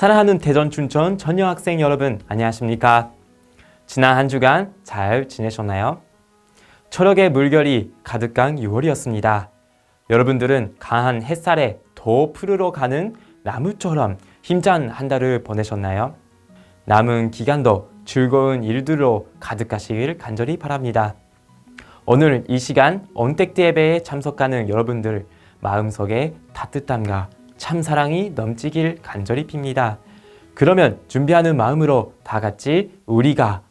사랑하는 대전 춘천 전여 학생 여러분, 안녕하십니까? 지난 한 주간 잘 지내셨나요? 철학의 물결이 가득한 6월이었습니다. 여러분들은 강한 햇살에 더 푸르러 가는 나무처럼 힘찬 한 달을 보내셨나요? 남은 기간도 즐거운 일들로 가득하시길 간절히 바랍니다. 오늘 이 시간 언택트 예배에 참석하는 여러분들 마음속에 따뜻함과 참사랑이 넘치길 간절히 빕니다. 그러면 준비하는 마음으로 다 같이 우리가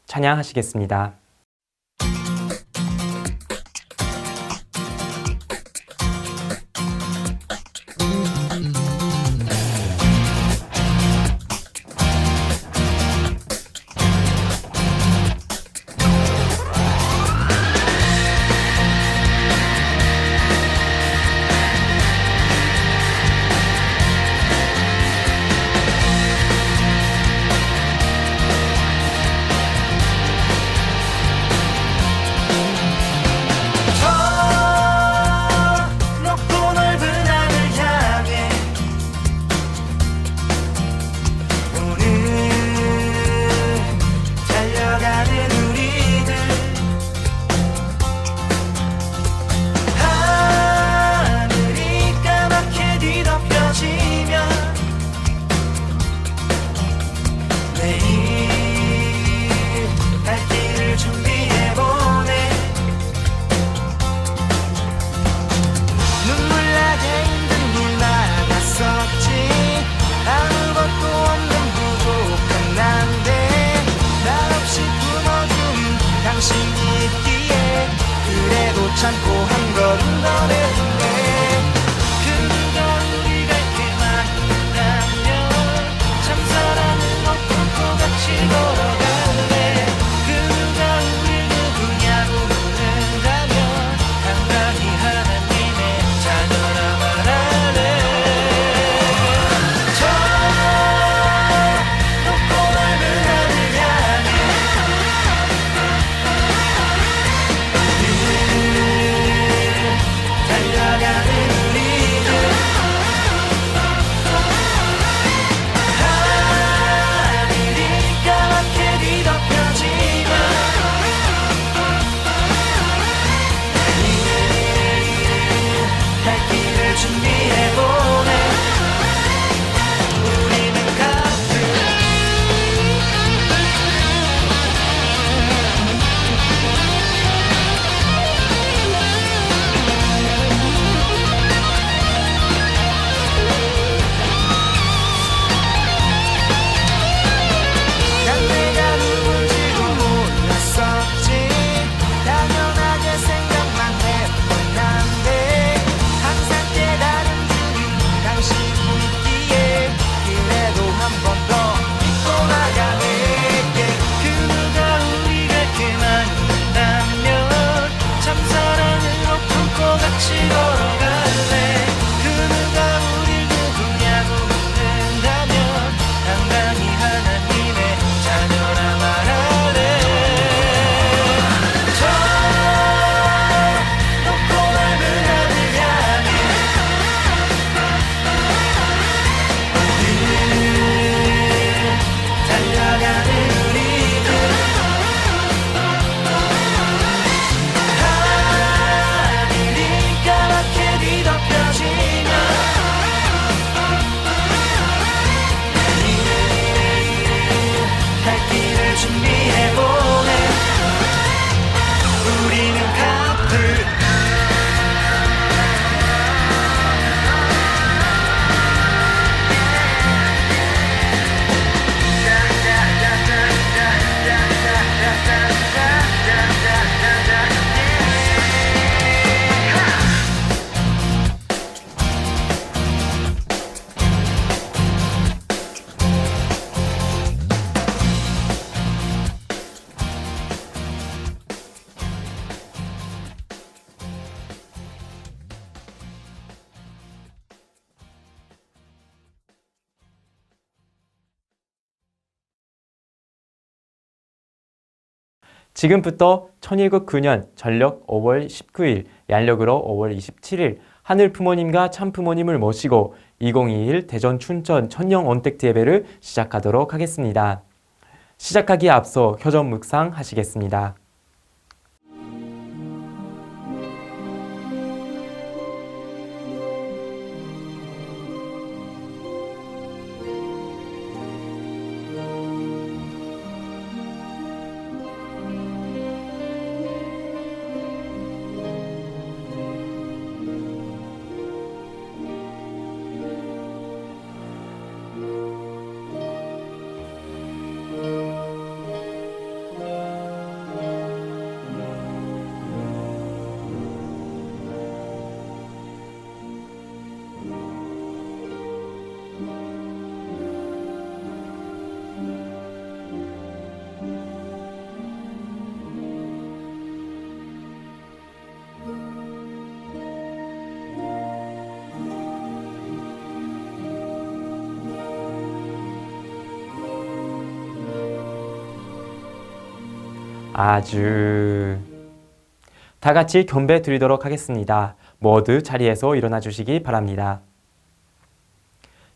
찬양하시겠습니다. 참고 한 걸음 더 내리네. 그가 우리 갈 때만 있다면 참 사랑은 어떤 것 같이 걸어갈래. 그가 우리 누구냐고 묻는다면 당당히 하나님의 자녀라 말할래. 저 높고 넓은 하늘 향해 달려가는 우리들. 하늘이 까맣게 뒤덮여지면 갈 길을 준비해보네. 우리는 같은 난 내가 누군지도 몰랐었지. 당연하게 생각만 했던 난데 항상 깨달은 줄은 당신이 있기에 그래도 한 번 더 믿고 나가게. 그가 우리 갈 때만 있다면 참 사랑으로 품고 같이 걸어갈래. 그가 우리 누구냐고 묻는다면 당당히 하나님의 자녀라 말할래. 저 높고 넓은 하늘 향해 달려가는 우리들. 하늘이 까맣게 뒤덮여지면 갈 길을 준비해보네. 우리는 카풀. 지금부터 1909년 전력 5월 19일, 양력으로 5월 27일 하늘 부모님과 참 부모님을 모시고 2021 대전 춘천 천령 언택트 예배를 시작하도록 하겠습니다. 시작하기에 앞서 효전 묵상 하시겠습니다. 아주 다 같이 경배 드리도록 하겠습니다. 모두 자리에서 일어나 주시기 바랍니다.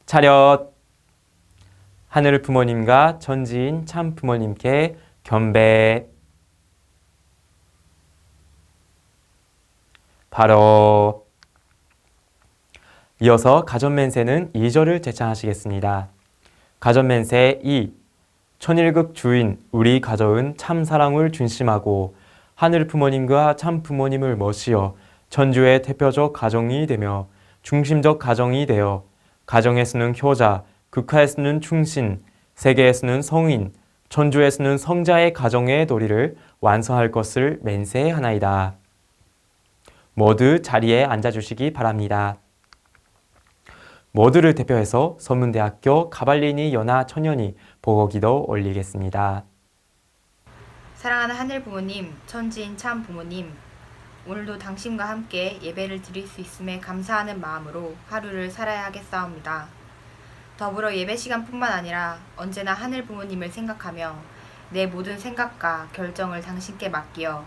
차렷. 하늘 부모님과 전지인 참 부모님께 경배. 바로 이어서 가전맨세는 2절을 제창하시겠습니다. 가전맨세 2. 천일국 주인 우리 가정은 참 사랑을 중심하고 하늘 부모님과 참 부모님을 모시어 천주의 대표적 가정이 되며 중심적 가정이 되어 가정에서는 효자, 국가에서는 충신, 세계에서는 성인, 천주에서는 성자의 가정의 도리를 완성할 것을 맹세하나이다. 모두 자리에 앉아주시기 바랍니다. 모두를 대표해서 서문대학교 가발리니 연화 천연이 보고기도 올리겠습니다. 사랑하는 하늘 부모님, 천지인 참 부모님, 오늘도 당신과 함께 예배를 드릴 수 있음에 감사하는 마음으로 하루를 살아야 하겠사옵니다. 더불어 예배 시간뿐만 아니라 언제나 하늘 부모님을 생각하며 내 모든 생각과 결정을 당신께 맡기어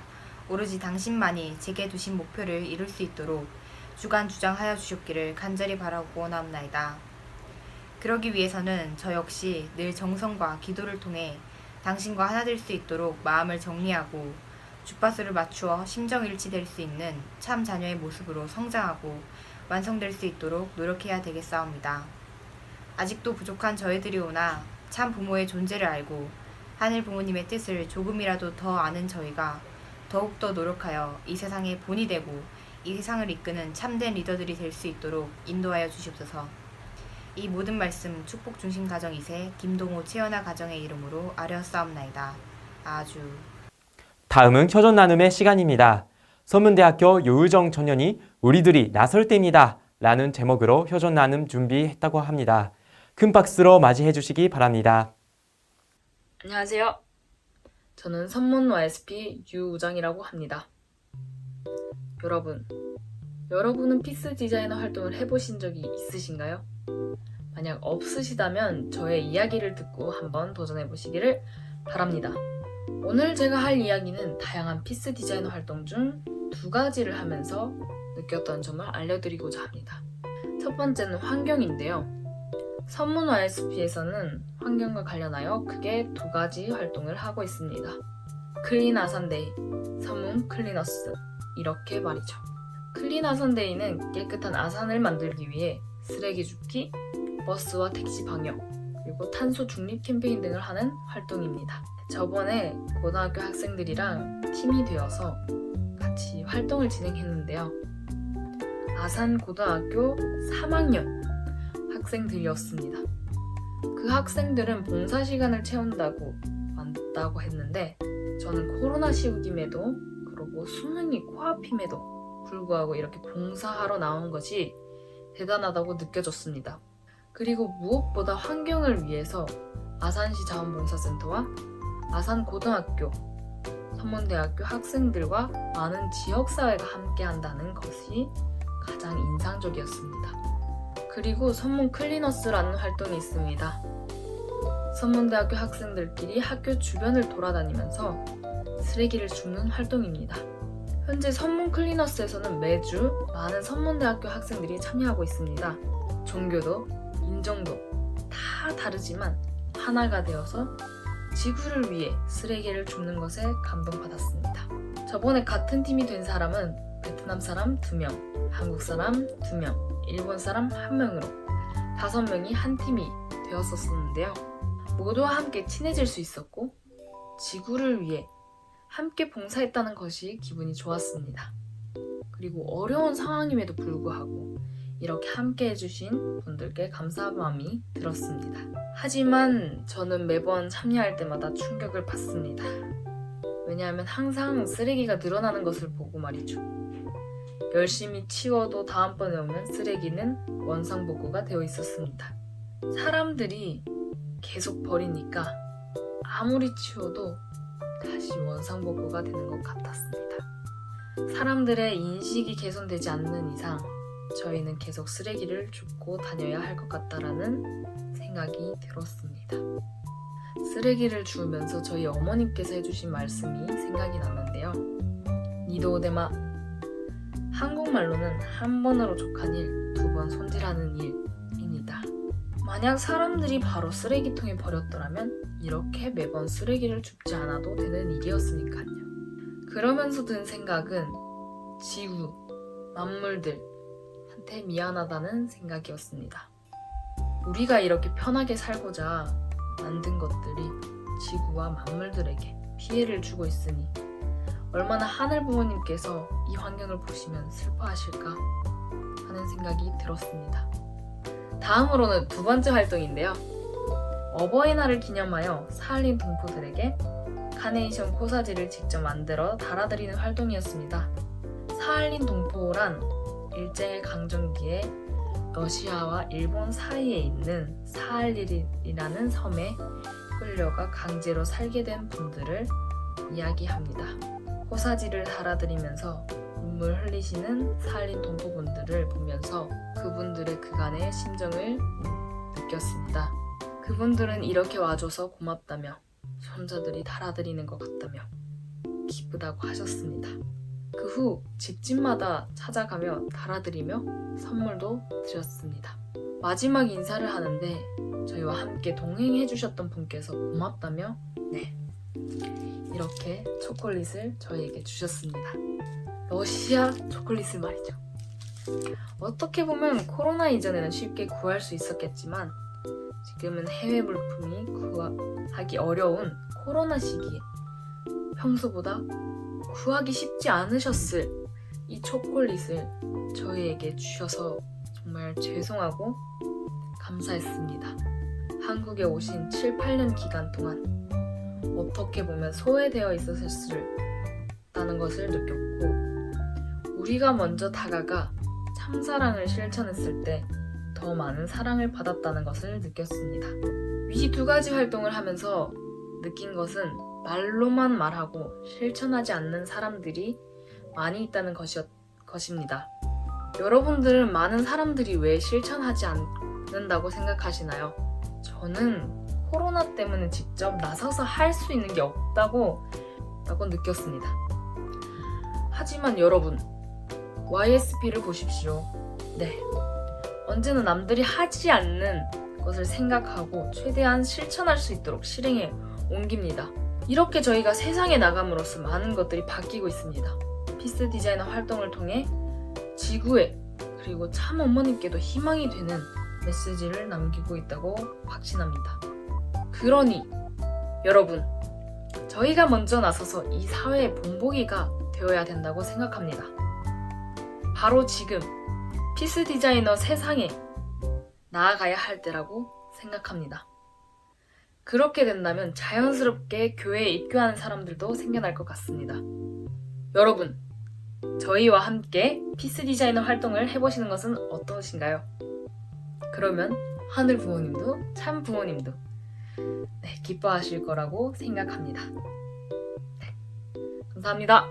오로지 당신만이 제게 두신 목표를 이룰 수 있도록 주간 주장하여 주셨기를 간절히 바라고 원하옵나이다. 그러기 위해서는 저 역시 늘 정성과 기도를 통해 당신과 하나 될 수 있도록 마음을 정리하고 주파수를 맞추어 심정일치될 수 있는 참 자녀의 모습으로 성장하고 완성될 수 있도록 노력해야 되겠사옵니다. 아직도 부족한 저희들이 오나 참 부모의 존재를 알고 하늘 부모님의 뜻을 조금이라도 더 아는 저희가 더욱더 노력하여 이 세상의 본이 되고 이 세상을 이끄는 참된 리더들이 될 수 있도록 인도하여 주시옵소서. 이 모든 말씀 축복 중심 가정 2세 김동호 채연아 가정의 이름으로 아뢰었사옵나이다. 아주. 다음은 효전 나눔의 시간입니다. 서문대학교 유의정 청년이 우리들이 나설 때입니다 라는 제목으로 효전 나눔 준비했다고 합니다. 큰 박수로 맞이해 주시기 바랍니다. 안녕하세요. 저는 선문 YSP 유우정이라고 합니다. 여러분은 피스 디자이너 활동을 해보신 적이 있으신가요? 만약 없으시다면 저의 이야기를 듣고 한번 도전해보시기를 바랍니다. 오늘 제가 할 이야기는 다양한 피스 디자이너 활동 중 2가지를 하면서 느꼈던 점을 알려드리고자 합니다. 첫 번째는 환경인데요. 선문 YSP에서는 환경과 관련하여 크게 2가지 활동을 하고 있습니다. 클린 아산데이, 선문 클리너스 이렇게 말이죠. 클린 아산데이는 깨끗한 아산을 만들기 위해 쓰레기 줍기, 버스와 택시 방역, 그리고 탄소 중립 캠페인 등을 하는 활동입니다. 저번에 고등학교 학생들이랑 팀이 되어서 같이 활동을 진행했는데요. 아산 고등학교 3학년 학생들이었습니다. 그 학생들은 봉사 시간을 채운다고 왔다고 했는데 저는 코로나 시국임에도 그리고 수능이 코앞임에도 불구하고 이렇게 봉사하러 나온 것이 대단하다고 느껴졌습니다. 그리고 무엇보다 환경을 위해서 아산시 자원봉사센터와 아산고등학교, 선문대학교 학생들과 많은 지역사회가 함께한다는 것이 가장 인상적이었습니다. 그리고 선문 클리너스라는 활동이 있습니다. 선문대학교 학생들끼리 학교 주변을 돌아다니면서 쓰레기를 줍는 활동입니다. 현재 선문 클리너스에서는 매주 많은 선문대학교 학생들이 참여하고 있습니다. 종교도 인종도 다 다르지만 하나가 되어서 지구를 위해 쓰레기를 줍는 것에 감동받았습니다. 저번에 같은 팀이 된 사람은 베트남 사람 2명, 한국 사람 2명, 일본 사람 1명으로 5명이 한 팀이 되었었는데요. 모두와 함께 친해질 수 있었고 지구를 위해 함께 봉사했다는 것이 기분이 좋았습니다. 그리고 어려운 상황임에도 불구하고 이렇게 함께 해주신 분들께 감사한 마음이 들었습니다. 하지만 저는 매번 참여할 때마다 충격을 받습니다. 왜냐하면 항상 쓰레기가 늘어나는 것을 보고 말이죠. 열심히 치워도 다음번에 오면 쓰레기는 원상복구가 되어 있었습니다. 사람들이 계속 버리니까 아무리 치워도 다시 원상복구가 되는 것 같았습니다. 사람들의 인식이 개선되지 않는 이상 저희는 계속 쓰레기를 줍고 다녀야 할 것 같다라는 생각이 들었습니다. 쓰레기를 주우면서 저희 어머님께서 해주신 말씀이 생각이 나는데요. 니도데마, 한국말로는 한 번으로 족한 일, 2번 손질하는 일입니다. 만약 사람들이 바로 쓰레기통에 버렸더라면 이렇게 매번 쓰레기를 줍지 않아도 되는 일이었으니까요. 그러면서 든 생각은 지구, 만물들한테 미안하다는 생각이었습니다. 우리가 이렇게 편하게 살고자 만든 것들이 지구와 만물들에게 피해를 주고 있으니 얼마나 하늘 부모님께서 이 환경을 보시면 슬퍼하실까 하는 생각이 들었습니다. 다음으로는 2번째 활동인데요. 어버이날을 기념하여 사할린 동포들에게 카네이션 코사지를 직접 만들어 달아드리는 활동이었습니다. 사할린 동포란 일제강점기에 러시아와 일본 사이에 있는 사할린이라는 섬에 끌려가 강제로 살게 된 분들을 이야기합니다. 코사지를 달아드리면서 눈물 흘리시는 사할린 동포분들을 보면서 그분들의 그간의 심정을 느꼈습니다. 그분들은 이렇게 와줘서 고맙다며 손자들이 달아드리는 것 같다며 기쁘다고 하셨습니다. 그 후 집집마다 찾아가며 달아드리며 선물도 드렸습니다. 마지막 인사를 하는데 저희와 함께 동행해 주셨던 분께서 고맙다며 이렇게 초콜릿을 저희에게 주셨습니다. 러시아 초콜릿을 말이죠. 어떻게 보면 코로나 이전에는 쉽게 구할 수 있었겠지만 지금은 해외 물품이 구하기 어려운 코로나 시기에 평소보다 구하기 쉽지 않으셨을 이 초콜릿을 저희에게 주셔서 정말 죄송하고 감사했습니다. 한국에 오신 7, 8년 기간 동안 어떻게 보면 소외되어 있었다는 것을 느꼈고 우리가 먼저 다가가 참사랑을 실천했을 때 더 많은 사랑을 받았다는 것을 느꼈습니다. 이 2가지 활동을 하면서 느낀 것은 말로만 말하고 실천하지 않는 사람들이 많이 있다는 것입니다. 여러분들은 많은 사람들이 왜 실천하지 않는다고 생각하시나요? 저는 코로나 때문에 직접 나서서 할 수 있는 게 없다고 느꼈습니다. 하지만 여러분, YSP를 보십시오. 언제나 남들이 하지 않는 것을 생각하고 최대한 실천할 수 있도록 실행에 옮깁니다. 이렇게 저희가 세상에 나감으로써 많은 것들이 바뀌고 있습니다. 피스 디자이너 활동을 통해 지구에 그리고 참 어머님께도 희망이 되는 메시지를 남기고 있다고 확신합니다. 그러니 여러분, 저희가 먼저 나서서 이 사회의 본보기가 되어야 된다고 생각합니다. 바로 지금 피스 디자이너 세상에 나아가야 할 때라고 생각합니다. 그렇게 된다면 자연스럽게 교회에 입교하는 사람들도 생겨날 것 같습니다. 여러분, 저희와 함께 피스 디자이너 활동을 해보시는 것은 어떠신가요? 그러면 하늘 부모님도 참 부모님도 기뻐하실 거라고 생각합니다. 감사합니다.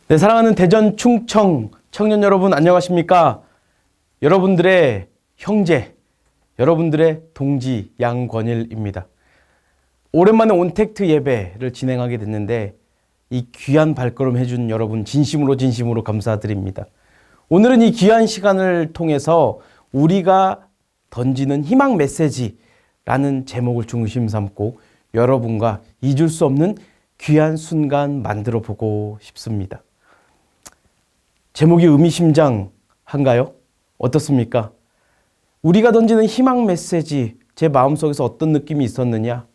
네, 사랑하는 대전 충청 청년 여러분 안녕하십니까? 여러분들의 형제, 여러분들의 동지 양권일입니다. 오랜만에 온택트 예배를 진행하게 됐는데 이 귀한 발걸음 해준 여러분 진심으로 감사드립니다. 오늘은 이 귀한 시간을 통해서 우리가 던지는 희망 메시지라는 제목을 중심 삼고 여러분과 잊을 수 없는 귀한 순간 만들어 보고 싶습니다. 제목이 의미심장한가요? 어떻습니까? 우리가 던지는 희망 메시지, 제 마음속에서 어떤 느낌이 있었느냐?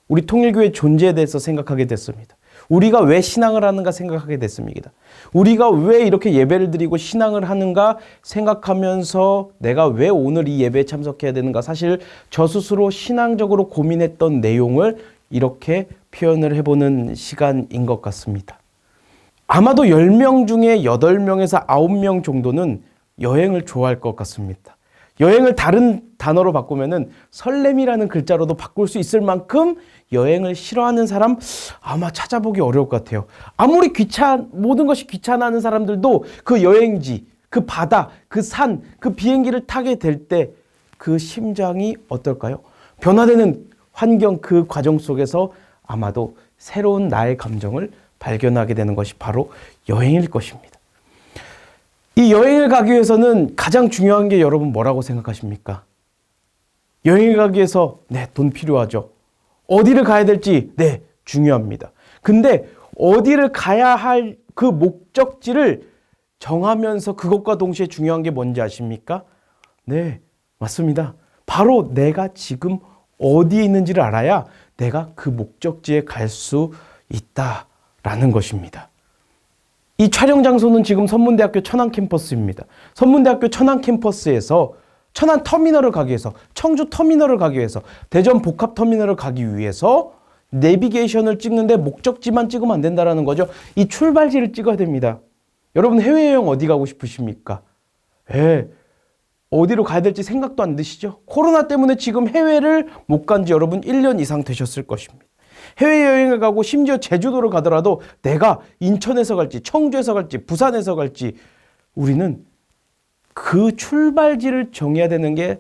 우리 통일교회 존재에 대해서 생각하게 됐습니다. 우리가 왜 신앙을 하는가 생각하게 됐습니다. 우리가 왜 이렇게 예배를 드리고 신앙을 하는가 생각하면서 내가 왜 오늘 이 예배에 참석해야 되는가, 사실 저 스스로 신앙적으로 고민했던 내용을 이렇게 표현을 해보는 시간인 것 같습니다. 아마도 10명 중에 8명에서 9명 정도는 여행을 좋아할 것 같습니다. 여행을 다른 단어로 바꾸면은 설렘이라는 글자로도 바꿀 수 있을 만큼 여행을 싫어하는 사람 아마 찾아보기 어려울 것 같아요. 아무리 모든 것이 귀찮아하는 사람들도 그 여행지, 그 바다, 그 산, 그 비행기를 타게 될 때 그 심장이 어떨까요? 변화되는 환경, 그 과정 속에서 아마도 새로운 나의 감정을 발견하게 되는 것이 바로 여행일 것입니다. 이 여행을 가기 위해서는 가장 중요한 게 여러분 뭐라고 생각하십니까? 여행을 가기 위해서 돈 필요하죠. 어디를 가야 될지 중요합니다. 근데 어디를 가야 할 그 목적지를 정하면서 그것과 동시에 중요한 게 뭔지 아십니까? 네, 맞습니다. 바로 내가 지금 어디에 있는지를 알아야 내가 그 목적지에 갈 수 있다라는 것입니다. 이 촬영 장소는 지금 선문대학교 천안 캠퍼스입니다. 선문대학교 천안 캠퍼스에서 천안 터미널을 가기 위해서, 청주 터미널을 가기 위해서, 대전 복합 터미널을 가기 위해서 내비게이션을 찍는데 목적지만 찍으면 안 된다는 거죠. 이 출발지를 찍어야 됩니다. 여러분 해외여행 어디 가고 싶으십니까? 어디로 가야 될지 생각도 안 드시죠? 코로나 때문에 지금 해외를 못 간 지 여러분 1년 이상 되셨을 것입니다. 해외여행을 가고 심지어 제주도를 가더라도 내가 인천에서 갈지 청주에서 갈지 부산에서 갈지 우리는 그 출발지를 정해야 되는 게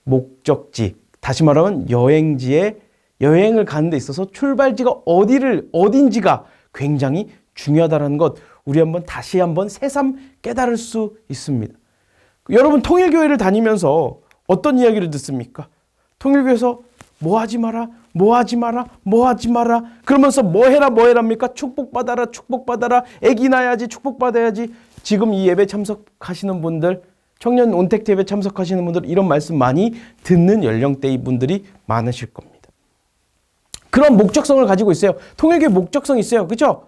목적지, 다시 말하면 여행을 가는 데 있어서 출발지가 어딘지가 굉장히 중요하다는 것, 우리 다시 한번 새삼 깨달을 수 있습니다. 여러분 통일교회를 다니면서 어떤 이야기를 듣습니까? 통일교회에서 뭐 하지 마라 그러면서 뭐 해랍니까? 축복받아라, 애기 낳아야지, 축복받아야지. 지금 이 예배 참석하시는 분들, 청년 온택트 예배 참석하시는 분들 이런 말씀 많이 듣는 연령대의 분들이 많으실 겁니다. 그런 목적성을 가지고 있어요. 통일교회 목적성이 있어요. 그렇죠?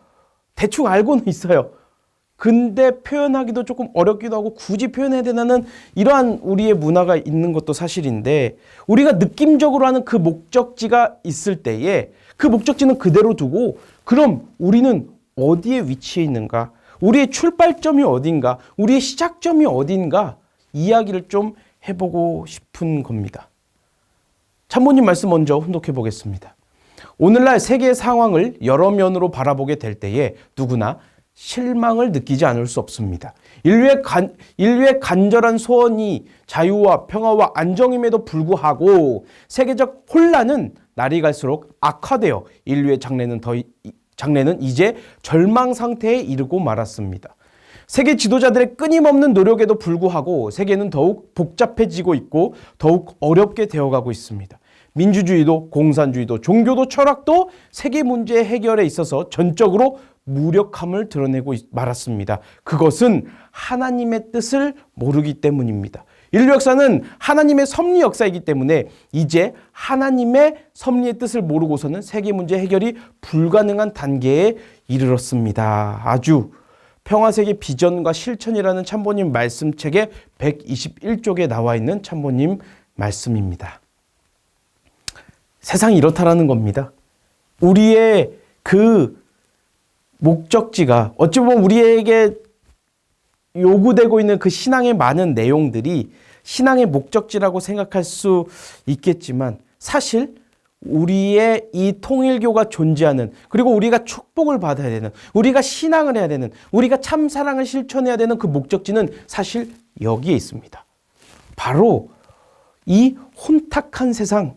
대충 알고는 있어요. 근데 표현하기도 조금 어렵기도 하고 굳이 표현해야 되나는 이러한 우리의 문화가 있는 것도 사실인데, 우리가 느낌적으로 하는 그 목적지가 있을 때에 그 목적지는 그대로 두고 그럼 우리는 어디에 위치해 있는가, 우리의 출발점이 어딘가, 우리의 시작점이 어딘가 이야기를 좀 해보고 싶은 겁니다. 참모님 말씀 먼저 혼독해 보겠습니다. 오늘날 세계의 상황을 여러 면으로 바라보게 될 때에 누구나 실망을 느끼지 않을 수 없습니다. 인류의 간절한 소원이 자유와 평화와 안정임에도 불구하고 세계적 혼란은 날이 갈수록 악화되어 인류의 장래는 이제 절망 상태에 이르고 말았습니다. 세계 지도자들의 끊임없는 노력에도 불구하고 세계는 더욱 복잡해지고 있고 더욱 어렵게 되어가고 있습니다. 민주주의도 공산주의도 종교도 철학도 세계 문제 해결에 있어서 전적으로 무력함을 드러내고 말았습니다. 그것은 하나님의 뜻을 모르기 때문입니다. 인류 역사는 하나님의 섭리 역사이기 때문에 이제 하나님의 섭리의 뜻을 모르고서는 세계 문제 해결이 불가능한 단계에 이르렀습니다. 아주 평화세계 비전과 실천이라는 참모님 말씀책의 121쪽에 나와 있는 참모님 말씀입니다. 세상이 이렇다라는 겁니다. 우리의 그 목적지가 어찌 보면 우리에게 요구되고 있는 그 신앙의 많은 내용들이 신앙의 목적지라고 생각할 수 있겠지만, 사실 우리의 이 통일교가 존재하는, 그리고 우리가 축복을 받아야 되는, 우리가 신앙을 해야 되는, 우리가 참 사랑을 실천해야 되는 그 목적지는 사실 여기에 있습니다. 바로 이 혼탁한 세상,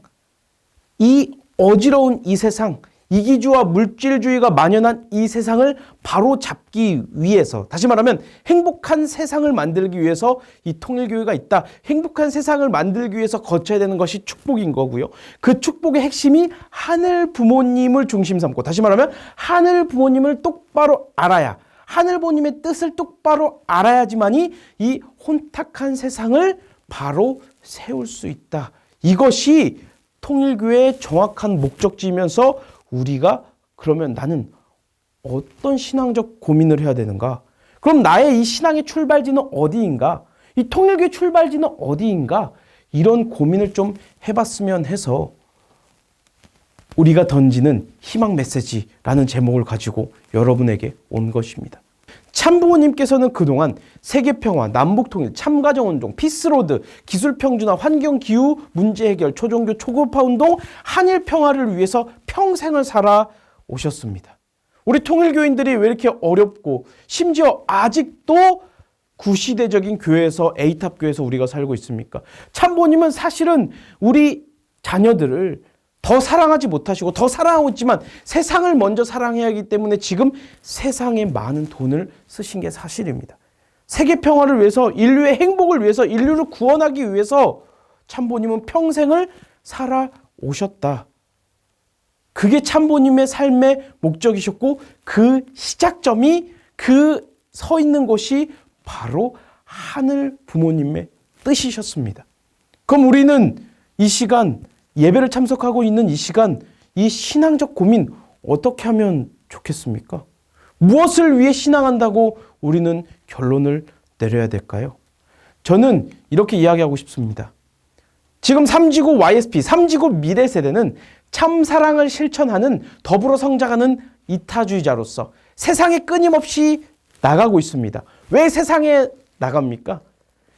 이 어지러운 이 세상, 이기주의와 물질주의가 만연한 이 세상을 바로 잡기 위해서, 다시 말하면 행복한 세상을 만들기 위해서 이 통일교회가 있다. 행복한 세상을 만들기 위해서 거쳐야 되는 것이 축복인 거고요. 그 축복의 핵심이 하늘 부모님을 중심 삼고, 다시 말하면 하늘 부모님을 똑바로 알아야, 하늘 부모님의 뜻을 똑바로 알아야지만이 이 혼탁한 세상을 바로 세울 수 있다. 이것이 통일교회의 정확한 목적지이면서 우리가 그러면 나는 어떤 신앙적 고민을 해야 되는가? 그럼 나의 이 신앙의 출발지는 어디인가? 이 통일교의 출발지는 어디인가? 이런 고민을 좀 해봤으면 해서 우리가 던지는 희망 메시지라는 제목을 가지고 여러분에게 온 것입니다. 참부모님께서는 그동안 세계평화, 남북통일, 참가정운동, 피스로드, 기술평준화, 환경기후 문제해결, 초종교 초급화운동, 한일평화를 위해서 평생을 살아오셨습니다. 우리 통일교인들이 왜 이렇게 어렵고 심지어 아직도 구시대적인 교회에서, A탑교회에서 우리가 살고 있습니까? 참부모님은 사실은 우리 자녀들을 더 사랑하지 못하시고 더 사랑하고 있지만 세상을 먼저 사랑해야 하기 때문에 지금 세상에 많은 돈을 쓰신 게 사실입니다. 세계 평화를 위해서, 인류의 행복을 위해서, 인류를 구원하기 위해서 참부모님은 평생을 살아오셨다. 그게 참부모님의 삶의 목적이셨고 그 시작점이, 그 서 있는 곳이 바로 하늘 부모님의 뜻이셨습니다. 그럼 우리는 이 시간, 예배를 참석하고 있는 이 시간, 이 신앙적 고민 어떻게 하면 좋겠습니까? 무엇을 위해 신앙한다고 우리는 결론을 내려야 될까요? 저는 이렇게 이야기하고 싶습니다. 지금 3지구 YSP, 3지구 미래 세대는 참사랑을 실천하는, 더불어 성장하는 이타주의자로서 세상에 끊임없이 나가고 있습니다. 왜 세상에 나갑니까?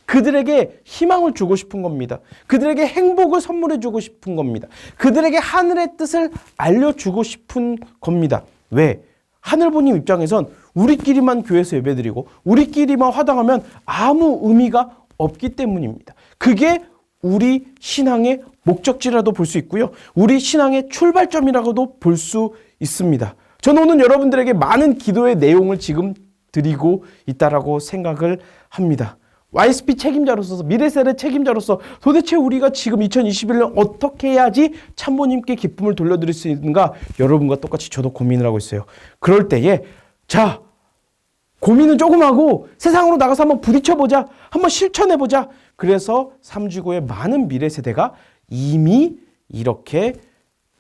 그들에게 희망을 주고 싶은 겁니다. 그들에게 행복을 선물해 주고 싶은 겁니다. 그들에게 하늘의 뜻을 알려주고 싶은 겁니다. 왜? 하늘부모님 입장에선 우리끼리만 교회에서 예배드리고 우리끼리만 화당하면 아무 의미가 없기 때문입니다. 그게 우리 신앙의 목적지라도 볼 수 있고요. 우리 신앙의 출발점이라고도 볼 수 있습니다. 저는 오늘 여러분들에게 많은 기도의 내용을 지금 드리고 있다라고 생각을 합니다. YSP 책임자로서, 미래세대 책임자로서 도대체 우리가 지금 2021년 어떻게 해야지 참부모님께 기쁨을 돌려드릴 수 있는가? 여러분과 똑같이 저도 고민을 하고 있어요. 그럴 때에 자, 고민은 조금 하고 세상으로 나가서 한번 부딪혀보자. 한번 실천해보자. 그래서 3지구의 많은 미래세대가 이미 이렇게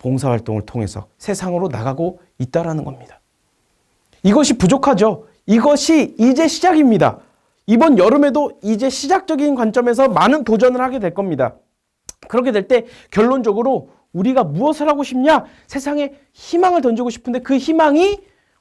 봉사활동을 통해서 세상으로 나가고 있다라는 겁니다. 이것이 부족하죠. 이것이 이제 시작입니다. 이번 여름에도 이제 시작적인 관점에서 많은 도전을 하게 될 겁니다. 그렇게 될 때 결론적으로 우리가 무엇을 하고 싶냐? 세상에 희망을 던지고 싶은데 그 희망이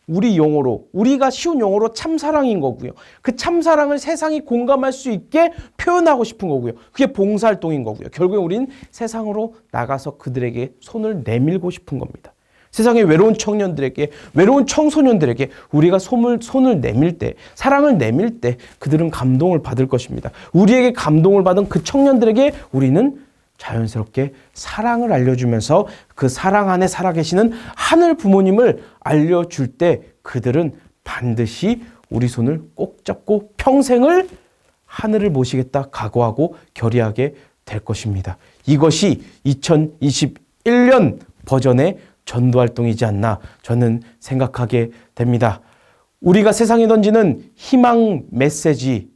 우리 용어로, 우리가 쉬운 용어로 참사랑인 거고요. 그 참사랑을 세상이 공감할 수 있게 표현하고 싶은 거고요. 그게 봉사활동인 거고요. 결국에 우리는 세상으로 나가서 그들에게 손을 내밀고 싶은 겁니다. 세상의 외로운 청년들에게, 외로운 청소년들에게 우리가 손을 내밀 때, 사랑을 내밀 때 그들은 감동을 받을 것입니다. 우리에게 감동을 받은 그 청년들에게 우리는 자연스럽게 사랑을 알려주면서 그 사랑 안에 살아계시는 하늘 부모님을 알려줄 때 그들은 반드시 우리 손을 꼭 잡고 평생을 하늘을 모시겠다 각오하고 결의하게 될 것입니다. 이것이 2021년 버전의 전도활동이지 않나 저는 생각하게 됩니다. 우리가 세상에 던지는 희망 메시지,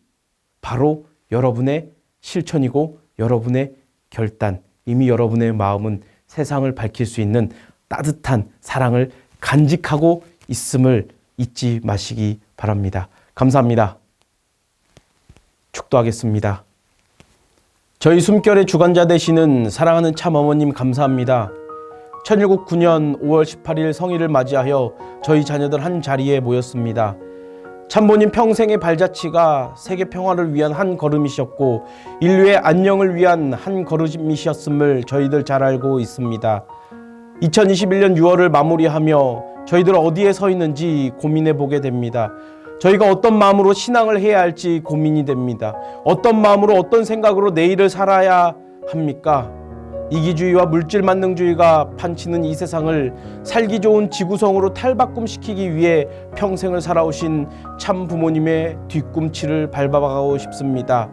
바로 여러분의 실천이고 여러분의 결단, 이미 여러분의 마음은 세상을 밝힐 수 있는 따뜻한 사랑을 간직하고 있음을 잊지 마시기 바랍니다. 감사합니다. 축도하겠습니다. 저희 숨결의 주관자 되시는 사랑하는 참어머님 감사합니다. 천일국 9년 5월 18일 성일을 맞이하여 저희 자녀들 한 자리에 모였습니다. 참부모님 평생의 발자취가 세계 평화를 위한 한 걸음이셨고 인류의 안녕을 위한 한 걸음이셨음을 저희들 잘 알고 있습니다. 2021년 6월을 마무리하며 저희들 어디에 서 있는지 고민해 보게 됩니다. 저희가 어떤 마음으로 신앙을 해야 할지 고민이 됩니다. 어떤 마음으로, 어떤 생각으로 내일을 살아야 합니까? 이기주의와 물질만능주의가 판치는 이 세상을 살기 좋은 지구성으로 탈바꿈시키기 위해 평생을 살아오신 참 부모님의 뒤꿈치를 밟아가고 싶습니다.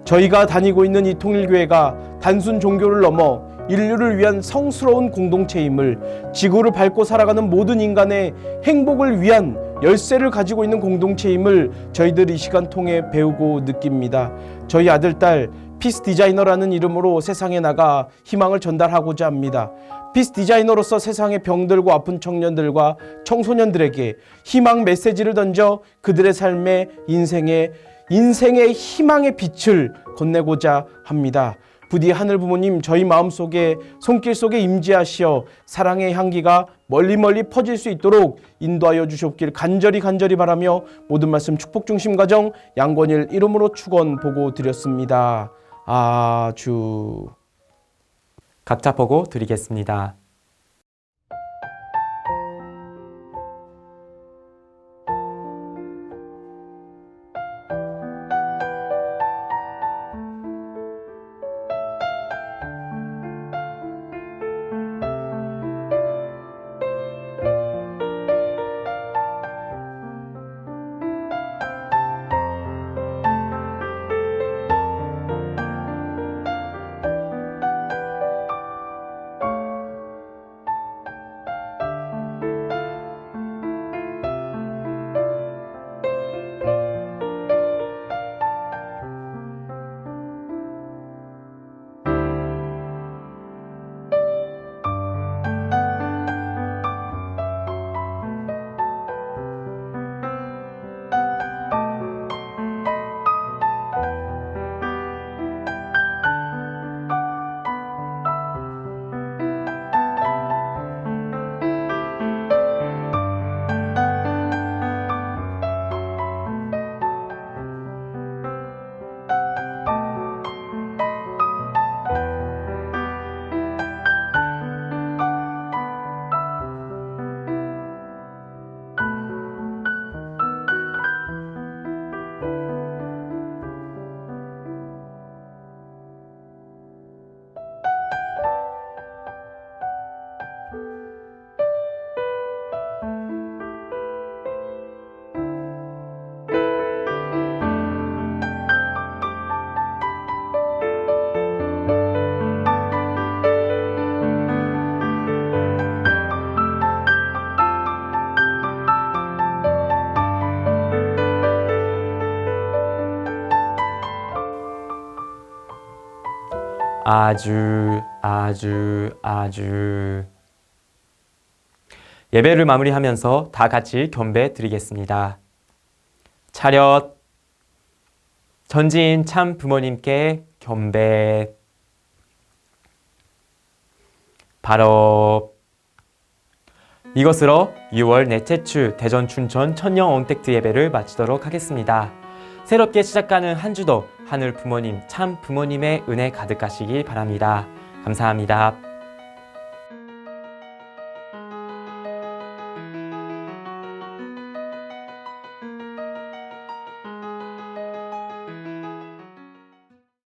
저희가 다니고 있는 이 통일교회가 단순 종교를 넘어 인류를 위한 성스러운 공동체임을, 지구를 밟고 살아가는 모든 인간의 행복을 위한 열쇠를 가지고 있는 공동체임을 저희들 이 시간 통해 배우고 느낍니다. 저희 아들, 딸 피스 디자이너라는 이름으로 세상에 나가 희망을 전달하고자 합니다. 피스 디자이너로서 세상의 병들고 아픈 청년들과 청소년들에게 희망 메시지를 던져 그들의 삶에 인생의 희망의 빛을 건네고자 합니다. 부디 하늘 부모님, 저희 마음속에 손길 속에 임재하시어 사랑의 향기가 멀리 퍼질 수 있도록 인도하여 주시옵길 간절히 바라며 모든 말씀 축복 중심 가정 양권일 이름으로 축원 보고 드렸습니다. 아주. 각자 보고 드리겠습니다. 아주. 예배를 마무리하면서 다 같이 겸배 드리겠습니다. 차렷. 전지인 참 부모님께 겸배. 발업. 이것으로 6월 넷째 주 대전 춘천 천령 엉택트 예배를 마치도록 하겠습니다. 새롭게 시작하는 한 주도 하늘 부모님, 참 부모님의 은혜 가득하시기 바랍니다. 감사합니다.